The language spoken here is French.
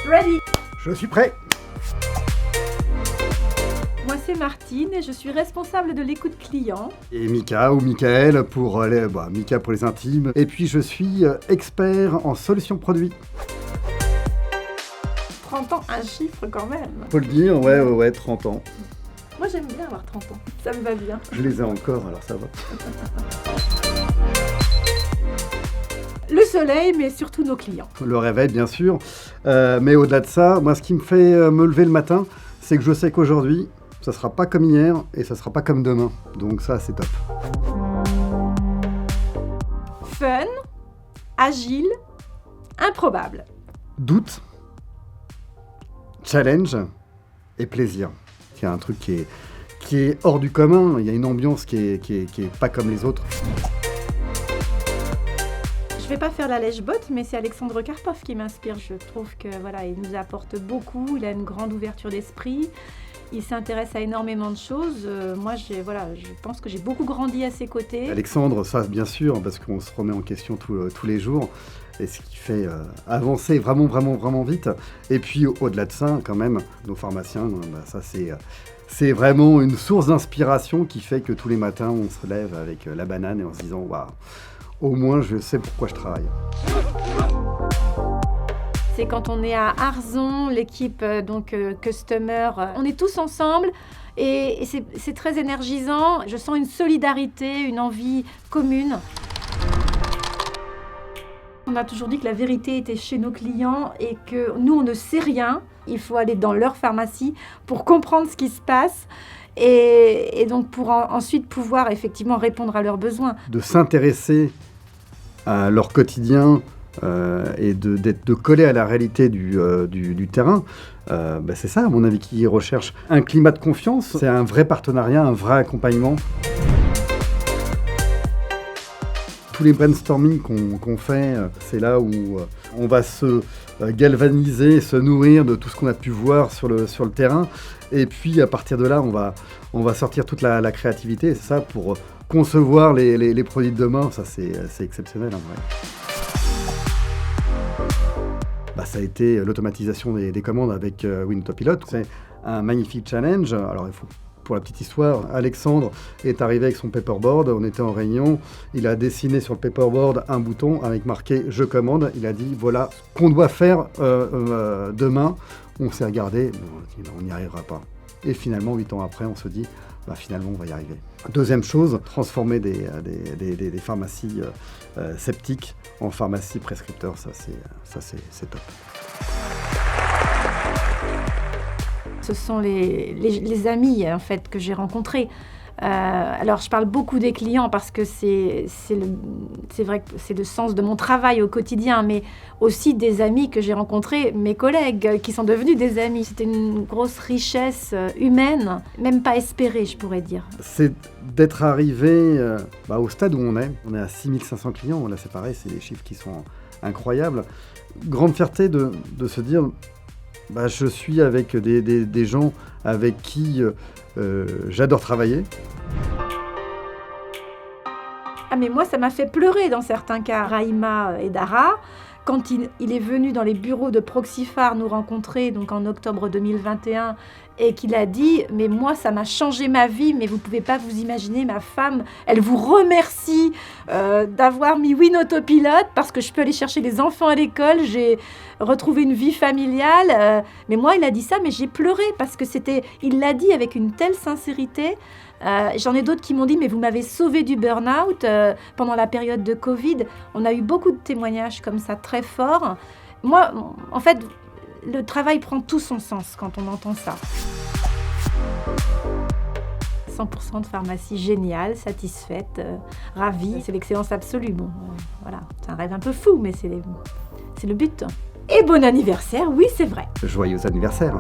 Ready. Je suis prêt. Moi c'est Martine et je suis responsable de l'écoute client. Et Mika ou Michael pour Mika pour les intimes. Et puis je suis expert en solutions produits. 30 ans, un chiffre quand même. Faut le dire, ouais, 30 ans. Moi j'aime bien avoir 30 ans, ça me va bien. Je les ai encore, alors ça va. Le soleil, mais surtout nos clients. Le réveil, bien sûr. Mais au-delà de ça, moi ce qui me fait me lever le matin, c'est que je sais qu'aujourd'hui, ça sera pas comme hier et ça sera pas comme demain. Donc ça, c'est top. Fun, agile, improbable. Doute, challenge et plaisir. Il y a un truc qui est hors du commun. Il y a une ambiance qui est pas comme les autres. Je vais pas faire la lèche-botte, mais c'est Alexandre Karpov qui m'inspire. Je trouve que il nous apporte beaucoup. Il a une grande ouverture d'esprit. Il s'intéresse à énormément de choses. Moi, je pense que j'ai beaucoup grandi à ses côtés. Alexandre, ça bien sûr, parce qu'on se remet en question tous les jours. Et ce qui fait avancer vraiment vite. Et puis au-delà de ça, quand même, nos pharmaciens, ça c'est vraiment une source d'inspiration qui fait que tous les matins, on se lève avec la banane et en se disant « Waouh, au moins je sais pourquoi je travaille ». C'est quand on est à Arzon, l'équipe Customer, on est tous ensemble et c'est très énergisant. Je sens une solidarité, une envie commune. On a toujours dit que la vérité était chez nos clients et que nous, on ne sait rien. Il faut aller dans leur pharmacie pour comprendre ce qui se passe et donc pour ensuite pouvoir effectivement répondre à leurs besoins. De s'intéresser à leur quotidien et de coller à la réalité du terrain, c'est ça, à mon avis, qu'ils recherchent. Un climat de confiance, c'est un vrai partenariat, un vrai accompagnement. Tous les brainstorming qu'on fait, c'est là où on va se galvaniser, se nourrir de tout ce qu'on a pu voir sur le terrain. Et puis, à partir de là, on va sortir toute la créativité. Et c'est ça, pour concevoir les produits de demain, ça, c'est exceptionnel, en vrai. Ça a été l'automatisation des commandes avec WinAutoPilot. C'est un magnifique challenge. Alors, pour la petite histoire, Alexandre est arrivé avec son paperboard, on était en réunion, il a dessiné sur le paperboard un bouton avec marqué « Je commande ». Il a dit « Voilà ce qu'on doit faire demain ». On s'est regardé, on n'y arrivera pas. Et finalement, 8 ans après, on se dit finalement, on va y arriver. Deuxième chose, transformer des pharmacies sceptiques en pharmacies prescripteurs, ça c'est top. Ce sont les amis en fait que j'ai rencontrés. Alors je parle beaucoup des clients parce que c'est vrai que c'est le sens de mon travail au quotidien, mais aussi des amis que j'ai rencontrés, mes collègues qui sont devenus des amis. C'était une grosse richesse humaine, même pas espérée, je pourrais dire. C'est d'être arrivé au stade où on est. On est à 6500 clients, là c'est pareil, c'est des chiffres qui sont incroyables. Grande fierté de se dire je suis avec des gens avec qui j'adore travailler. Ah mais moi ça m'a fait pleurer dans certains cas. Raïma et Dara, quand il est venu dans les bureaux de Proxifar nous rencontrer donc en octobre 2021 et qu'il a dit « Mais moi, ça m'a changé ma vie, mais vous ne pouvez pas vous imaginer, ma femme, elle vous remercie d'avoir mis WinAutoPilot parce que je peux aller chercher les enfants à l'école, j'ai retrouvé une vie familiale. » Mais moi, il a dit ça, mais j'ai pleuré parce que il l'a dit avec une telle sincérité. J'en ai d'autres qui m'ont dit « Mais vous m'avez sauvé du burn-out pendant la période de Covid. » On a eu beaucoup de témoignages comme ça, très forts. Moi, en fait, le travail prend tout son sens quand on entend ça. 100% de pharmacie géniale, satisfaite, ravie. C'est l'excellence absolue. Bon, voilà, c'est un rêve un peu fou, mais c'est le but. Et bon anniversaire, oui, c'est vrai. Joyeux anniversaire.